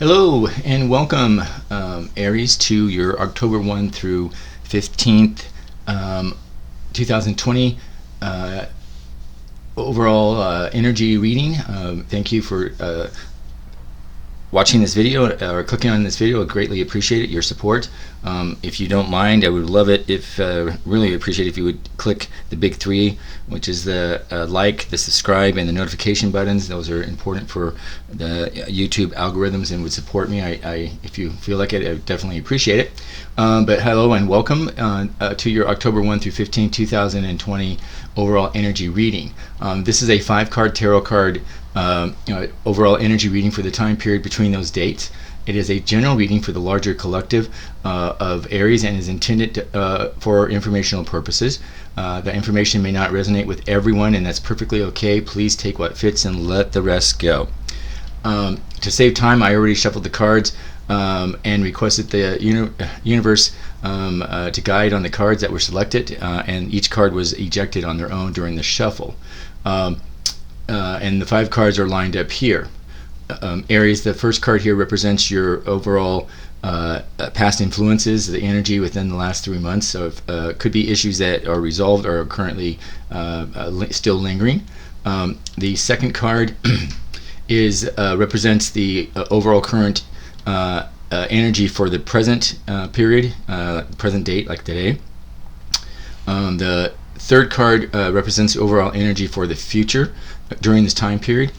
Hello and welcome, Aries, to your October 1 through 15th, 2020 overall energy reading. Thank you for watching this video or clicking on this video. I greatly appreciate it, your support. If you don't mind, I would love it if really appreciate it if you would click the big three, which is the like, the subscribe, and the notification buttons. Those are important for the YouTube algorithms and would support me. If you feel like it, I would definitely appreciate it. But hello and welcome to your October 1 through 15, 2020 overall energy reading. This is a 5-card tarot card overall energy reading for the time period between those dates. It is a general reading for the larger collective of Aries and is intended for informational purposes. The information may not resonate with everyone, and that's perfectly okay. Please take what fits and let the rest go. To save time, I already shuffled the cards and requested the universe to guide on the cards that were selected, and each card was ejected on their own during the shuffle. And the 5 cards are lined up here. Aries, the first card here represents your overall past influences, the energy within the last 3 months. So it could be issues that are resolved or are currently still lingering. The second card represents the overall current energy for the present period, present date, like today. The third card represents the overall energy for the future during this time period.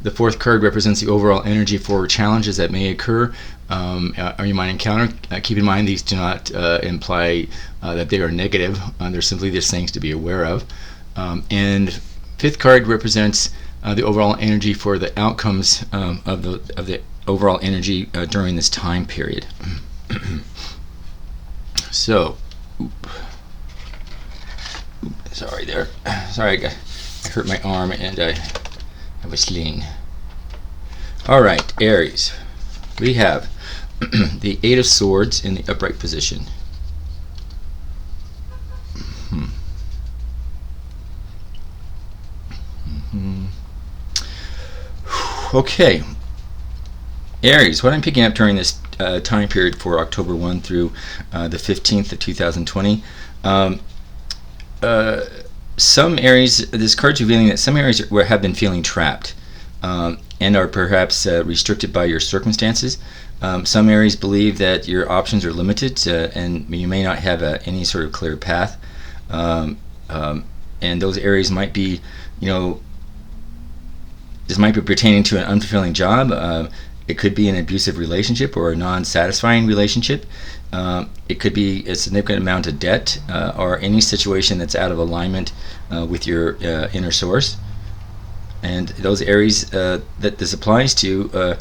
The fourth card represents the overall energy for challenges that may occur or you might encounter. Keep in mind, these do not imply that they are negative. They're simply just things to be aware of. And fifth card represents the overall energy for the outcomes of the overall energy during this time period. So, sorry there. Sorry, I hurt my arm and I have a sling. All right, Aries. We have the 8 of Swords in the upright position. Okay, Aries, what I'm picking up during this time period for October 1 through the 15th of 2020, some Aries, this card's revealing that some Aries have been feeling trapped and are perhaps restricted by your circumstances. Some Aries believe that your options are limited and you may not have any sort of clear path. And those Aries might be, this might be pertaining to an unfulfilling job. It could be an abusive relationship or a non-satisfying relationship. It could be a significant amount of debt or any situation that's out of alignment with your inner source. And those Aries that this applies to,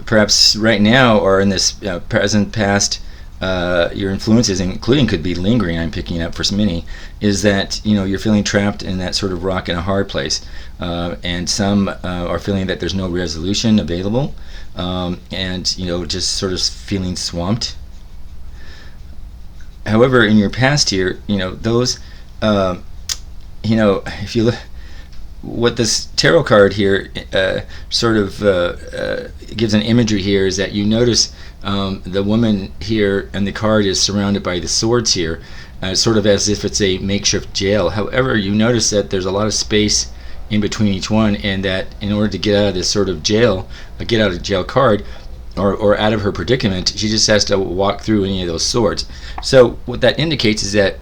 perhaps right now or in this present past, your influences, including could be lingering, I'm picking up for so many, is that you're feeling trapped in that sort of rock and a hard place. And some are feeling that there's no resolution available, and just sort of feeling swamped. However, in your past here, those, if you look, what this tarot card here sort of gives an imagery here is that you notice the woman here and the card is surrounded by the swords here, sort of as if it's a makeshift jail. However, you notice that there's a lot of space in between each one, and that in order to get out of this sort of jail, get out of jail card, or out of her predicament, she just has to walk through any of those swords. So what that indicates is that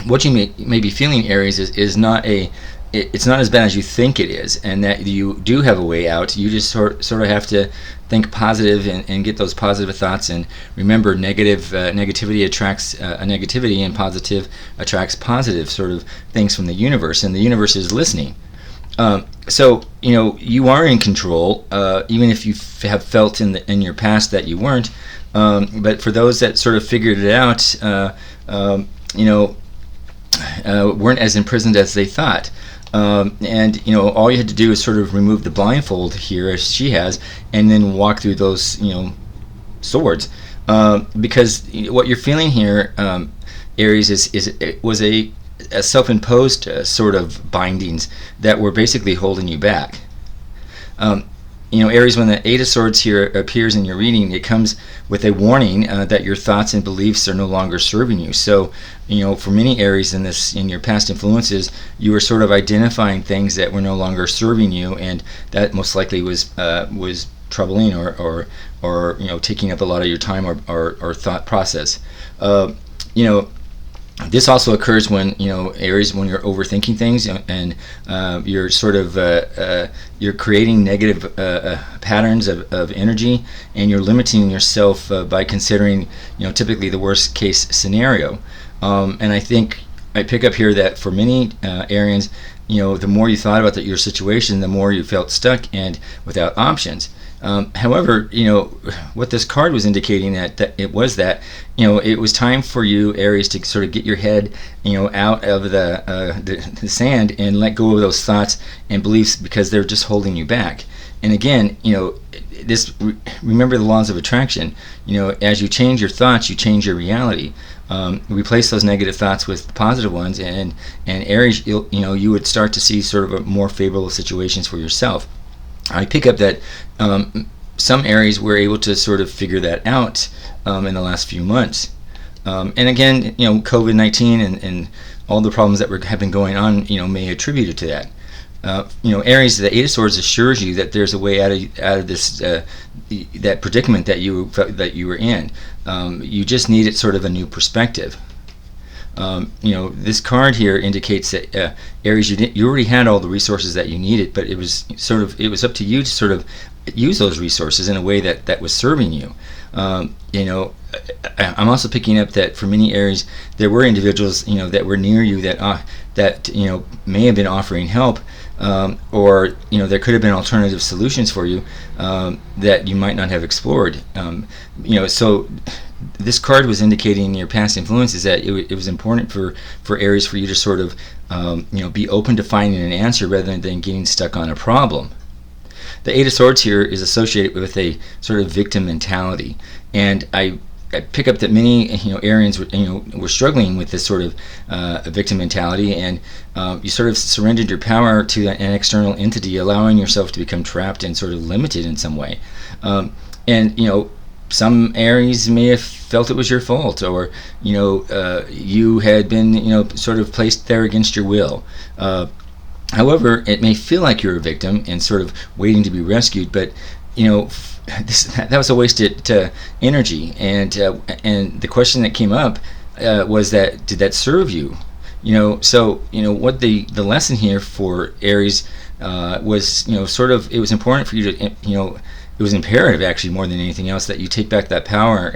what you may be feeling, Aries, is not it's not as bad as you think it is, and that you do have a way out. You just sort of have to think positive and get those positive thoughts, and remember, negativity attracts negativity, and positive attracts positive sort of things from the universe, and the universe is listening. So you are in control, even if you have felt in your past that you weren't. But for those that sort of figured it out, weren't as imprisoned as they thought. And all you had to do is sort of remove the blindfold here, as she has, and then walk through those swords, because what you're feeling here, Aries, was a self-imposed sort of bindings that were basically holding you back. Aries, when the Eight of Swords here appears in your reading, it comes with a warning that your thoughts and beliefs are no longer serving you. So, for many Aries in your past influences, you were sort of identifying things that were no longer serving you, and that most likely was troubling or taking up a lot of your time or thought process. This also occurs when Aries, when you're overthinking things and you're sort of you're creating negative patterns of energy, and you're limiting yourself by considering typically the worst case scenario. And I think I pick up here that for many Arians, the more you thought about your situation, the more you felt stuck and without options. However, what this card was indicating that it was time for you, Aries, to sort of get your head, out of the sand and let go of those thoughts and beliefs, because they're just holding you back. And again, remember the laws of attraction. As you change your thoughts, you change your reality. Replace those negative thoughts with positive ones, and Aries, you would start to see sort of a more favorable situations for yourself. I pick up that some Aries were able to sort of figure that out in the last few months. And again, COVID-19 and all the problems that have been going on, may attribute it to that. Aries, the Eight of Swords assures you that there's a way out of this that predicament that you were in. You just needed sort of a new perspective. This card here indicates that Aries, you already had all the resources that you needed, but it was up to you to sort of use those resources in a way that was serving you. I'm also picking up that for many Aries, there were individuals that were near you that may have been offering help, or there could have been alternative solutions for you that you might not have explored. So this card was indicating in your past influences that it was important for Aries for you to sort of be open to finding an answer rather than getting stuck on a problem. The Eight of Swords here is associated with a sort of victim mentality, and I pick up that many Arians were struggling with this sort of victim mentality, and you sort of surrendered your power to an external entity, allowing yourself to become trapped and sort of limited in some way. Some Aries may have felt it was your fault, or you had been sort of placed there against your will. However, it may feel like you're a victim and sort of waiting to be rescued, but that was a wasted energy. And the question that came up was that, did that serve you? So what the lesson here for Aries was sort of, it was important for you to it was imperative, actually, more than anything else, that you take back that power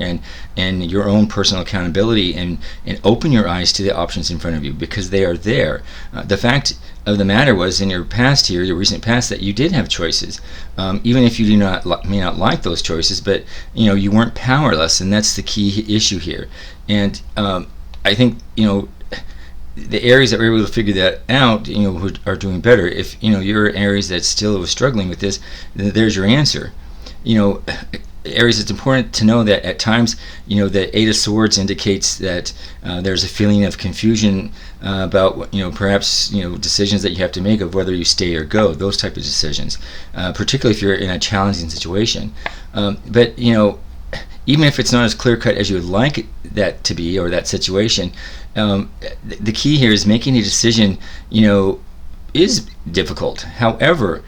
and your own personal accountability and open your eyes to the options in front of you, because they are there. The fact of the matter was, in your past here, your recent past, that you did have choices, even if you may not like those choices, but you weren't powerless, and that's the key issue here. And I think the Aries that were able to figure that out, who are doing better. If you're Aries that still was struggling with this, there's your answer. Aries, it's important to know that at times, the Eight of Swords indicates that there's a feeling of confusion about, perhaps, decisions that you have to make of whether you stay or go, those type of decisions, particularly if you're in a challenging situation. But, even if it's not as clear-cut as you would like that to be, or that situation, the key here is making a decision, is difficult. However,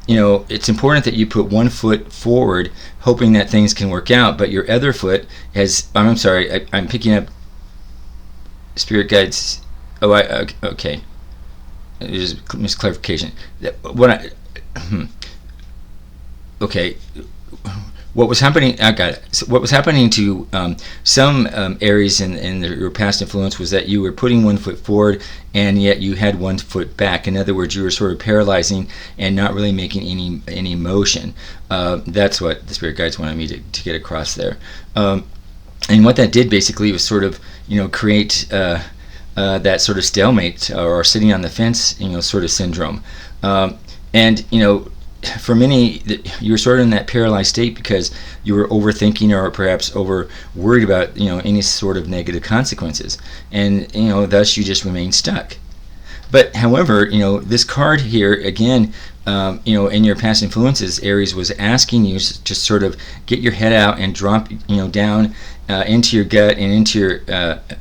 it's important that you put one foot forward, hoping that things can work out, but your other foot has, I'm sorry, I'm picking up spirit guides. Okay. There's misclarification. Okay. What was happening? I got it. So what was happening to some Aries in your past influence was that you were putting one foot forward, and yet you had one foot back. In other words, you were sort of paralyzing and not really making any motion. That's what the spirit guides wanted me to get across there. And what that did basically was sort of create that sort of stalemate, or sitting on the fence sort of syndrome. For many, you were sort of in that paralyzed state because you were overthinking, or perhaps over worried about any sort of negative consequences, and thus you just remained stuck. But however, this card here again, in your past influences, Aries was asking you to sort of get your head out and drop, down into your gut and into your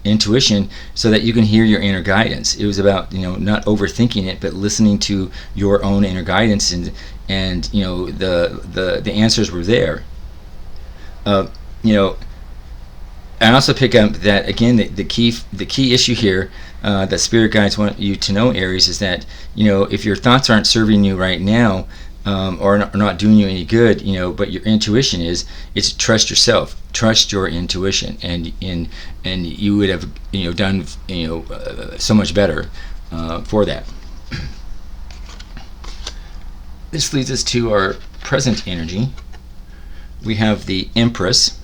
intuition, so that you can hear your inner guidance. It was about, not overthinking it, but listening to your own inner guidance, and the answers were there. I also pick up that again the key issue here that spirit guides want you to know, Aries, is that if your thoughts aren't serving you right now, or not doing you any good, but your intuition is, it's trust yourself, trust your intuition, and you would have done so much better for that. This leads us to our present energy. We have the Empress.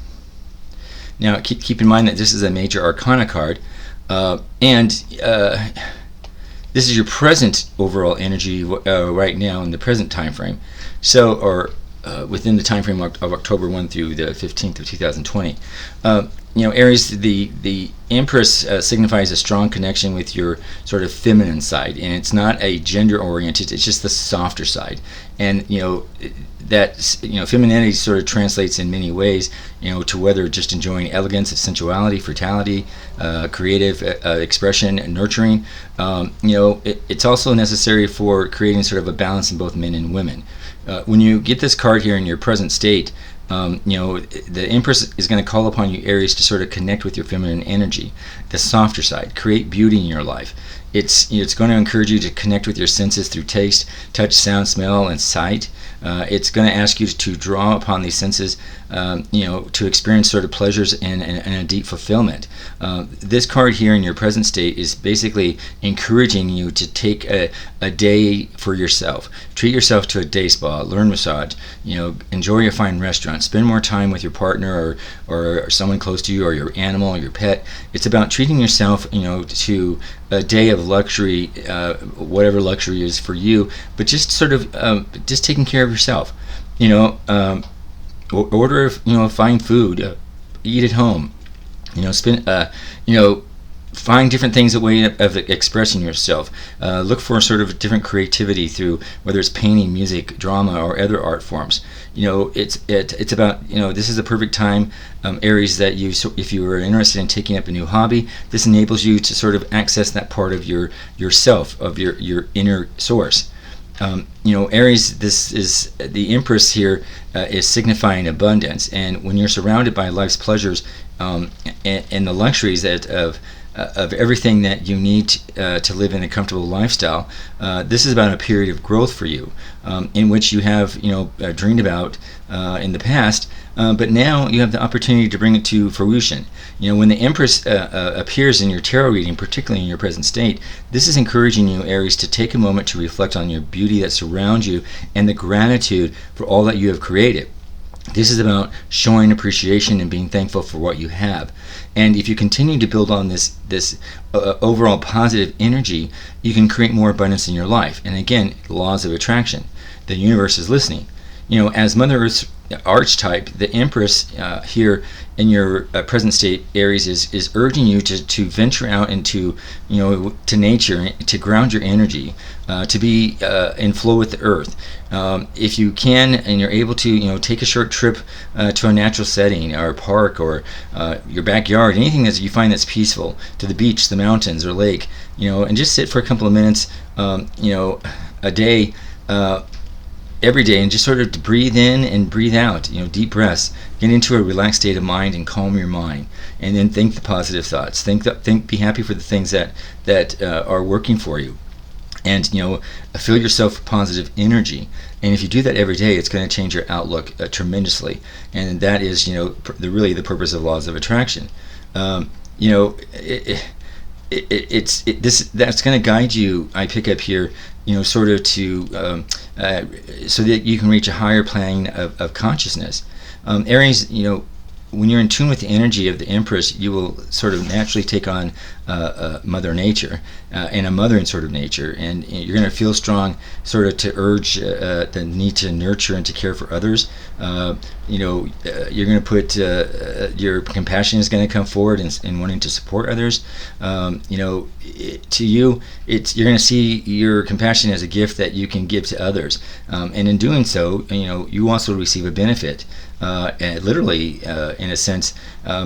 Now, keep in mind that this is a major arcana card, and this is your present overall energy right now in the present time frame. So, or within the time frame of October 1 through the 15th of 2020. Aries, the Empress signifies a strong connection with your sort of feminine side, and it's not a gender-oriented, it's just the softer side. And that femininity sort of translates in many ways, to whether just enjoying elegance of sensuality, fertility, creative expression, and nurturing. It's also necessary for creating sort of a balance in both men and women. When you get this card here in your present state, the Empress is going to call upon you, Aries, to sort of connect with your feminine energy, the softer side, create beauty in your life. It's going to encourage you to connect with your senses through taste, touch, sound, smell, and sight. It's going to ask you to draw upon these senses, to experience sort of pleasures and a deep fulfillment. This card here in your present state is basically encouraging you to take a day for yourself. Treat yourself to a day spa, learn massage, enjoy a fine restaurant, spend more time with your partner or someone close to you, or your animal or your pet. It's about treating yourself, to a day of luxury, whatever luxury is for you, but just sort of just taking care of yourself. Order fine food, eat at home. Spend find different things, a way of expressing yourself. Look for sort of different creativity through whether it's painting, music, drama, or other art forms. It's about, this is a perfect time, Aries, that if you are interested in taking up a new hobby, this enables you to sort of access that part of yourself, of your inner source. Aries, this is the Empress here, is signifying abundance, and when you're surrounded by life's pleasures, and the luxuries of everything that you need to live in a comfortable lifestyle, this is about a period of growth for you, in which you have dreamed about in the past, but now you have the opportunity to bring it to fruition. When the Empress appears in your tarot reading, particularly in your present state, this is encouraging you, Aries, to take a moment to reflect on your beauty that surrounds you and the gratitude for all that you have created. This is about showing appreciation and being thankful for what you have. And if you continue to build on this overall positive energy, you can create more abundance in your life. And again, laws of attraction. The universe is listening. As Mother Earth's archetype, the Empress here in your present state, Aries, is urging you to venture out into to nature, to ground your energy, to be in flow with the earth. If you can and you're able to, take a short trip to a natural setting, or a park, or your backyard, anything that you find that's peaceful, to the beach, the mountains, or lake, and just sit for a couple of minutes, a day, every day, and just sort of breathe in and breathe out, deep breaths. Get into a relaxed state of mind and calm your mind, and then think the positive thoughts. Be happy for the things that are working for you, and fill yourself with positive energy. And if you do that every day, it's going to change your outlook tremendously. And that is really the purpose of laws of attraction. That's going to guide you, I pick up here, sort of to so that you can reach a higher plane of consciousness. Aries, when you're in tune with the energy of the Empress, you will sort of naturally take on Mother Nature and a mothering sort of nature, and you're going to feel strong sort of to urge the need to nurture and to care for others. You're going to put your compassion is going to come forward in wanting to support others. To you, you're going to see your compassion as a gift that you can give to others, and in doing so, you also receive a benefit. Literally, in a sense,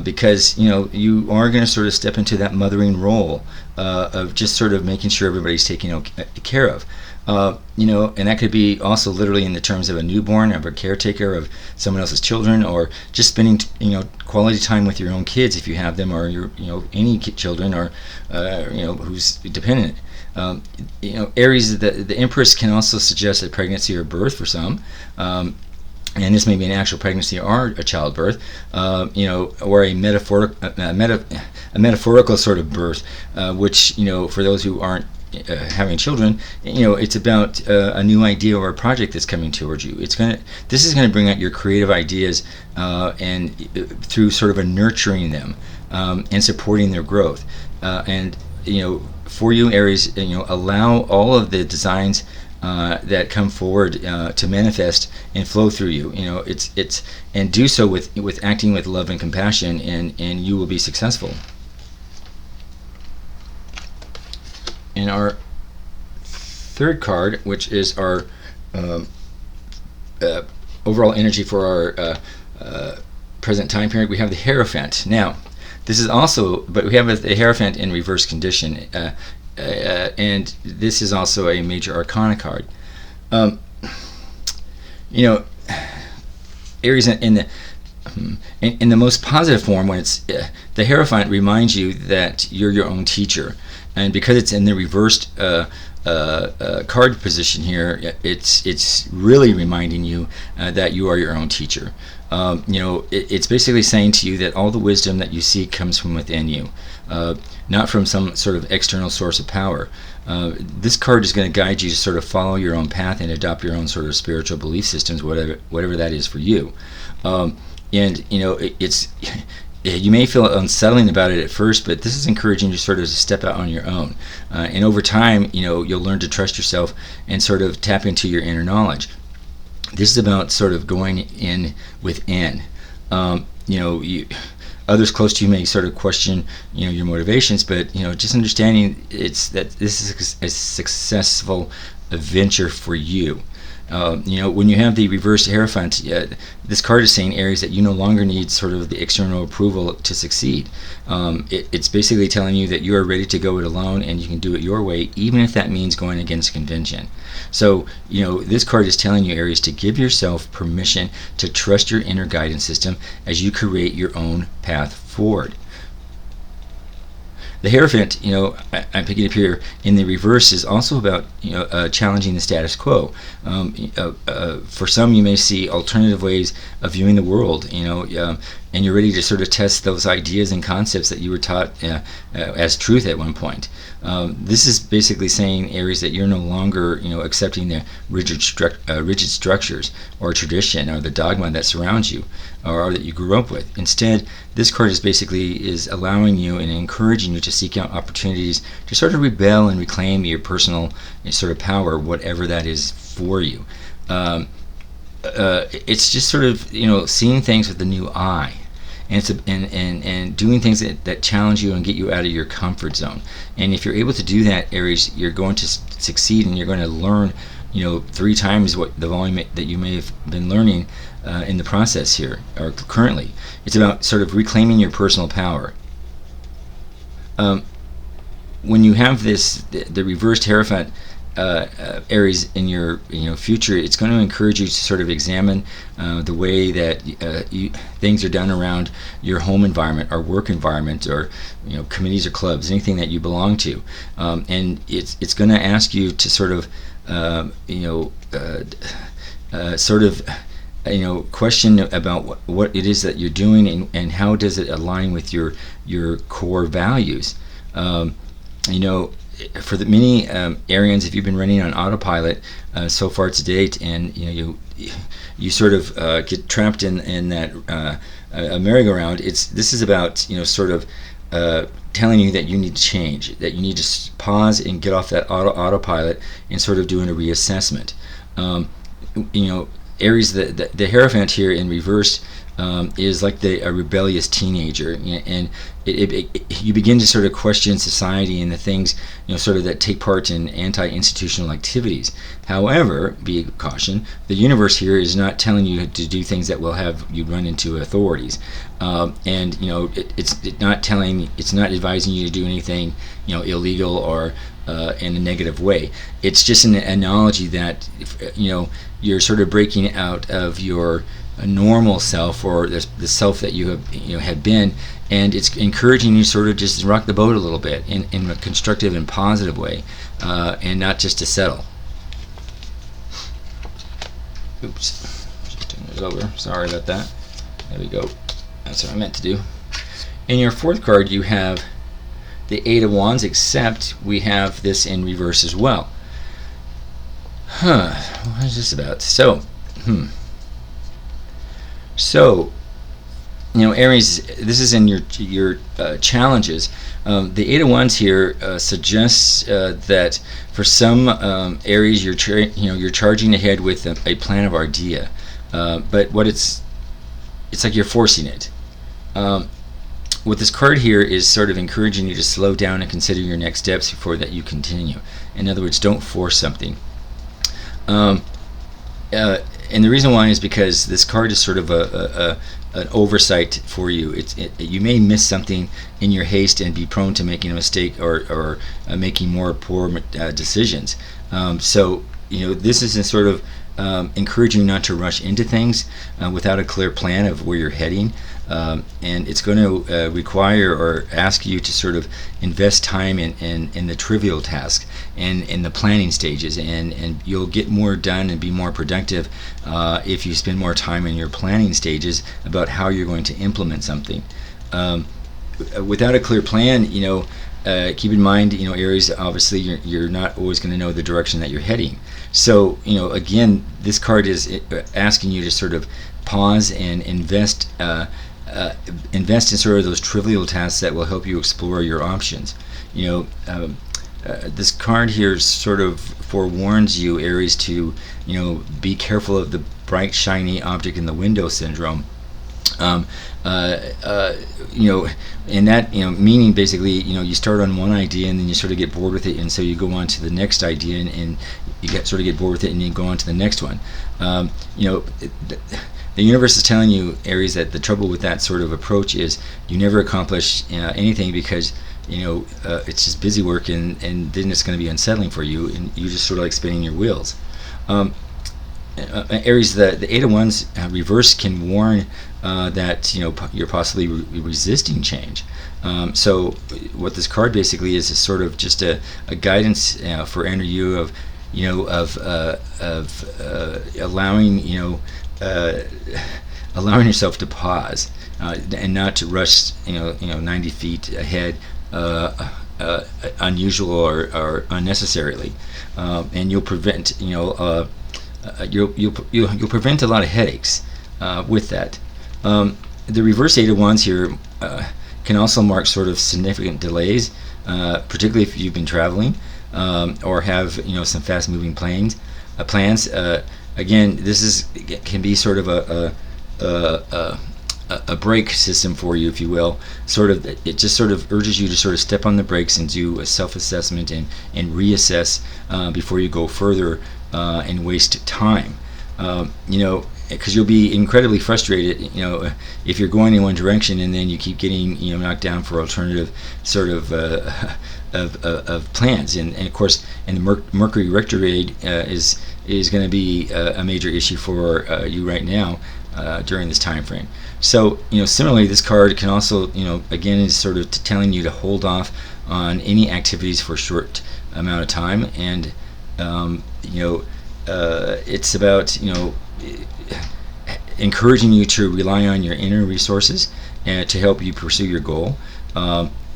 because you are going to sort of step into that mothering role of just sort of making sure everybody's taken care of. And that could be also literally in the terms of a newborn, of a caretaker of someone else's children, or just spending quality time with your own kids if you have them, or your any children, or who's dependent. Aries, the Empress can also suggest a pregnancy or birth for some. And this may be an actual pregnancy or a childbirth, or a metaphorical sort of birth, which for those who aren't having children, it's about a new idea or a project that's coming towards you. This is going to bring out your creative ideas, and through sort of a nurturing them and supporting their growth. And for you, Aries, allow all of the designs that come forward to manifest and flow through you. It's and do so with acting with love and compassion, and you will be successful. And our third card, which is our overall energy for our present time period, we have the Hierophant. Now, this is also, but we have the Hierophant in reverse condition. And this is also a major arcana card. Aries in the most positive form, when it's the Hierophant reminds you that you're your own teacher, and because it's in the reversed card position here, it's really reminding you that you are your own teacher. It's basically saying to you that all the wisdom that you seek comes from within you, not from some sort of external source of power. This card is going to guide you to sort of follow your own path and adopt your own sort of spiritual belief systems, whatever that is for you. It's you may feel unsettling about it at first, but this is encouraging you sort of to step out on your own. And over time, you'll learn to trust yourself and sort of tap into your inner knowledge. This is about sort of going in within. Others close to you may sort of question, your motivations, but just understanding that this is a successful venture for you. When you have the reversed Hierophant, this card is saying, Aries, that you no longer need sort of the external approval to succeed. It's basically telling you that you are ready to go it alone, and you can do it your way, even if that means going against convention. So, this card is telling you, Aries, to give yourself permission to trust your inner guidance system as you create your own path forward. The Hierophant, I'm picking up here in the reverse, is also about challenging the status quo. For some, you may see alternative ways of viewing the world, and you're ready to sort of test those ideas and concepts that you were taught as truth at one point. This is basically saying, Aries, that you're no longer accepting the rigid structures or tradition or the dogma that surrounds you or that you grew up with. Instead, this card is allowing you and encouraging you to seek out opportunities to sort of rebel and reclaim your personal sort of power, whatever that is for you. It's just sort of seeing things with a new eye, and doing things that challenge you and get you out of your comfort zone. And if you're able to do that, Aries, you're going to succeed, and you're going to learn 3 times what the volume that you may have been learning in the process here or currently. It's about sort of reclaiming your personal power. When you have the reversed Hierophant, Aries, in your future, it's going to encourage you to sort of examine the way that things are done around your home environment or work environment, or committees or clubs, anything that you belong to, and it's going to ask you to sort of question about what it is that you're doing, and how does it align with your core values. For the many Arians, if you've been running on autopilot so far to date, and you sort of get trapped in that a merry-go-round, this is about sort of telling you that you need to change, that you need to pause and get off that autopilot and sort of doing a reassessment. Aries, the Hierophant here in reverse is like a rebellious teenager, and you begin to sort of question society and the things sort of that take part in anti-institutional activities. However, be caution, the universe here is not telling you to do things that will have you run into authorities, and it's not advising you to do anything illegal or in a negative way. It's just an analogy that you're sort of breaking out of your normal self, or the self that you have been, and it's encouraging you to sort of just rock the boat a little bit in a constructive and positive way, and not just to settle. Oops, just turn this over. Sorry about that. There we go. That's what I meant to do. In your fourth card, you have the Eight of Wands, except we have this in reverse as well. What is this about? So, Aries, this is in your challenges. The Eight of Wands here suggests that for some Aries, you're charging ahead with a plan of idea, but it's like you're forcing it. What this card here is sort of encouraging you to slow down and consider your next steps before that you continue. In other words, don't force something. And the reason why is because this card is sort of an oversight for you. You may miss something in your haste and be prone to making a mistake or making more poor decisions. So this is a sort of encouraging you not to rush into things without a clear plan of where you're heading. And it's going to require or ask you to sort of invest time in the trivial task and in the planning stages, and you'll get more done and be more productive if you spend more time in your planning stages about how you're going to implement something. Without a clear plan, keep in mind, Aries, obviously you're not always going to know the direction that you're heading. So, again, this card is asking you to sort of pause and invest in sort of those trivial tasks that will help you explore your options. This card here sort of forewarns you, Aries, to be careful of the bright shiny object in the window syndrome. And that meaning basically you start on one idea and then you sort of get bored with it, and so you go on to the next idea and you sort of get bored with it and you go on to the next one. The universe is telling you, Aries, that the trouble with that sort of approach is you never accomplish anything, because it's just busy work, and then it's going to be unsettling for you, and you just sort of like spinning your wheels. Aries, the Eight of Wands reverse can warn that you're possibly resisting change. So what this card basically is sort of just a guidance for you of allowing allowing yourself to pause and not to rush 90 feet ahead unusual or unnecessarily, and you'll prevent you'll prevent a lot of headaches with that. The reverse Eight of Wands here can also mark sort of significant delays, particularly if you've been traveling or have some fast-moving plans. Again, this can be sort of a brake system for you, if you will. It just sort of urges you to sort of step on the brakes and do a self-assessment and reassess before you go further and waste time. Because you'll be incredibly frustrated, if you're going in one direction and then you keep getting knocked down for alternative sort of plans, and of course, and the Mercury retrograde is going to be a major issue for you right now during this time frame. So similarly, this card can also again is sort of telling you to hold off on any activities for a short amount of time, and it's about encouraging you to rely on your inner resources and to help you pursue your goal.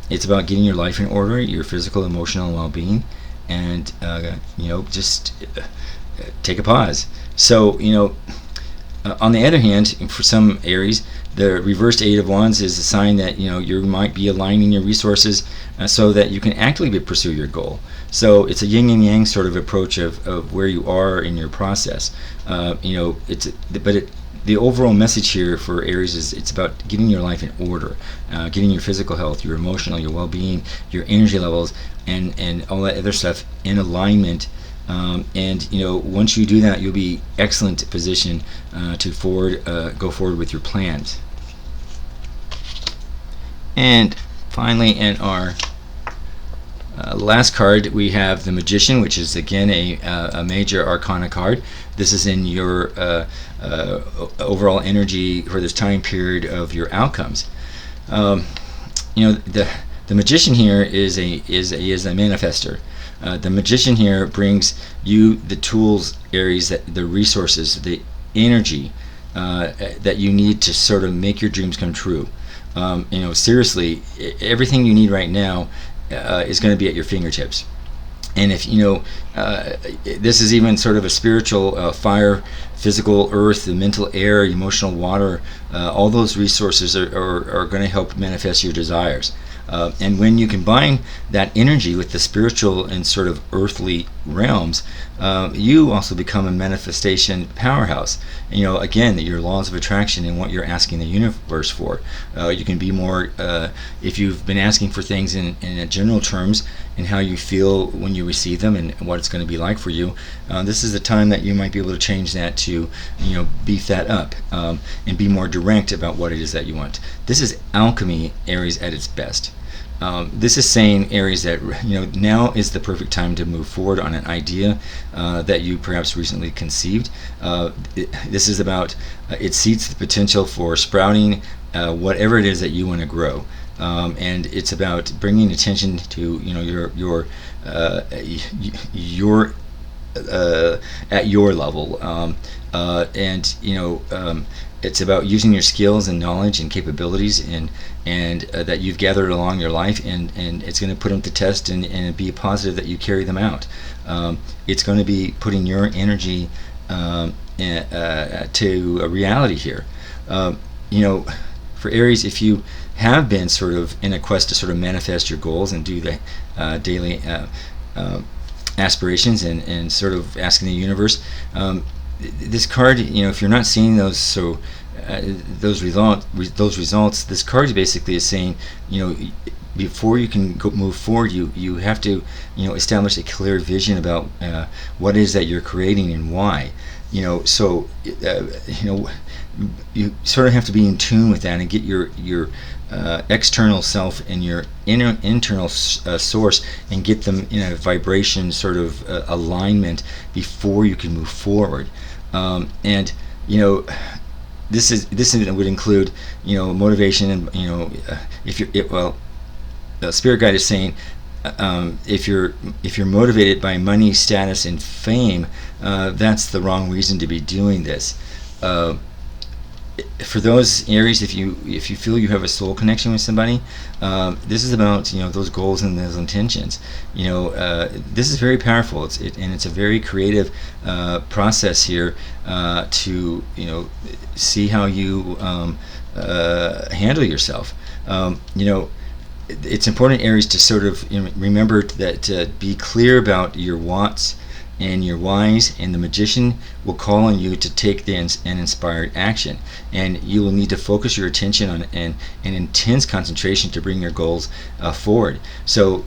It's about getting your life in order, your physical, emotional well-being, and just take a pause. So On the other hand, for some Aries, the reversed Eight of Wands is a sign that you might be aligning your resources so that you can actively pursue your goal. So it's a yin and yang sort of approach of where you are in your process. The overall message here for Aries is it's about getting your life in order, getting your physical health, your emotional, your well-being, your energy levels, and all that other stuff in alignment. Once you do that, you'll be excellent position to go forward with your plans. And finally, in our last card, we have the Magician, which is again a major arcana card. This is in your overall energy for this time period of your outcomes. The Magician here is a manifester. The Magician here brings you the tools, Aries, the resources, the energy that you need to sort of make your dreams come true. Seriously, everything you need right now is going to be at your fingertips. And if this is even sort of a spiritual fire, physical earth, the mental air, emotional water, all those resources are going to help manifest your desires. And when you combine that energy with the spiritual and sort of earthly realms, you also become a manifestation powerhouse. Again, your laws of attraction and what you're asking the universe for. You can be more, if you've been asking for things in general terms and how you feel when you receive them and what it's going to be like for you, this is the time that you might be able to change that to, beef that up and be more direct about what it is that you want. This is alchemy, Aries, at its best. This is saying, Aries, that now is the perfect time to move forward on an idea that you perhaps recently conceived. This is about it seeds the potential for sprouting whatever it is that you want to grow, and it's about bringing attention to your at your level, it's about using your skills and knowledge and capabilities and that you've gathered along your life, and it's going to put them to test and be positive that you carry them out. It's going to be putting your energy to a reality here. For Aries, if you have been sort of in a quest to sort of manifest your goals and do the daily aspirations and sort of asking the universe, this card, if you're not seeing those those results, this card basically is saying, before you can move forward, you have to establish a clear vision about what it is that you're creating and why. You sort of have to be in tune with that and get your external self and your internal source and get them in a vibration sort of alignment before you can move forward. This would include motivation and if you're the spirit guide is saying, if you're motivated by money, status, and fame, that's the wrong reason to be doing this. For those Aries, if you feel you have a soul connection with somebody, this is about those goals and those intentions. This is very powerful. It's a very creative process here to see how you handle yourself. It's important, Aries, to sort of remember that be clear about your wants and your whys, and the Magician will call on you to take an inspired action, and you will need to focus your attention on an intense concentration to bring your goals forward. So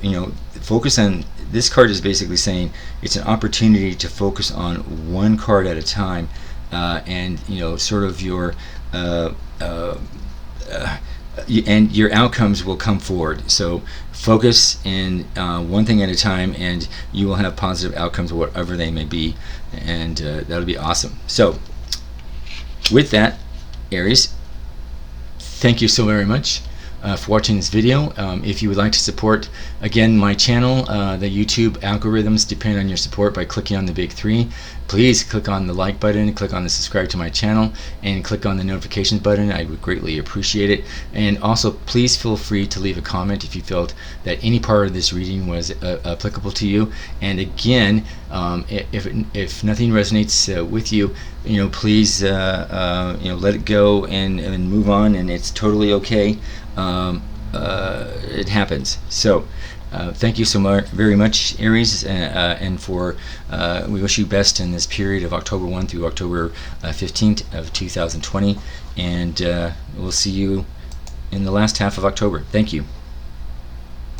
focus on this card is basically saying it's an opportunity to focus on one card at a time, and sort of your and your outcomes will come forward. So focus in one thing at a time, and you will have positive outcomes, whatever they may be, and that'll be awesome. So with that, Aries, thank you so very much for watching this video. If you would like to support, again, my channel, the YouTube algorithms depend on your support by clicking on the big three. Please click on the like button, click on the subscribe to my channel, and click on the notifications button. I would greatly appreciate it. And also, please feel free to leave a comment if you felt that any part of this reading was applicable to you. And again, if nothing resonates with you, please let it go and move on, and it's totally okay. It happens. So thank you so very much, Aries, and for we wish you best in this period of October 1 through October 15th of 2020, and we'll see you in the last half of October. Thank you.